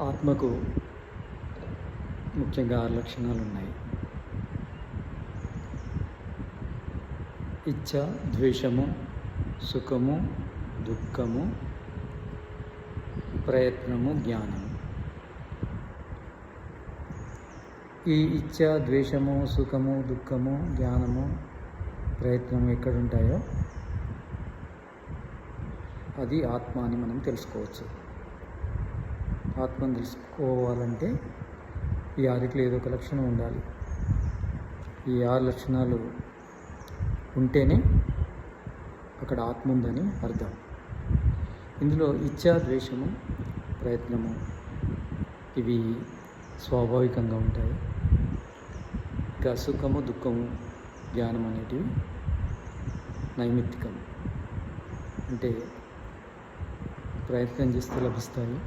ఆత్మకు ముఖ్యంగా 6 లక్షణాలు ఉన్నాయి. ఇచ్చ, ద్వేషము, సుఖము, దుఃఖము, ప్రయత్నము, జ్ఞానము. ఈ ఇచ్చ, ద్వేషము, సుఖము, దుఃఖము, జ్ఞానము, ప్రయత్నము ఎక్కడుంటాయో అది ఆత్మ అని మనం తెలుసుకోవచ్చు. ఆత్మను తెలుసుకోవాలంటే ఈ 6 ఏదో ఒక లక్షణం ఉండాలి. ఈ 6 లక్షణాలు ఉంటేనే అక్కడ ఆత్మ ఉందని అర్థం. ఇందులో ఇచ్చా, ద్వేషము, ప్రయత్నము ఇవి స్వాభావికంగా ఉంటాయి. ఇక సుఖము, దుఃఖము, జ్ఞానం అనేటివి నైమిత్తికం, అంటే ప్రయత్నం చేస్తే లభిస్తాయి.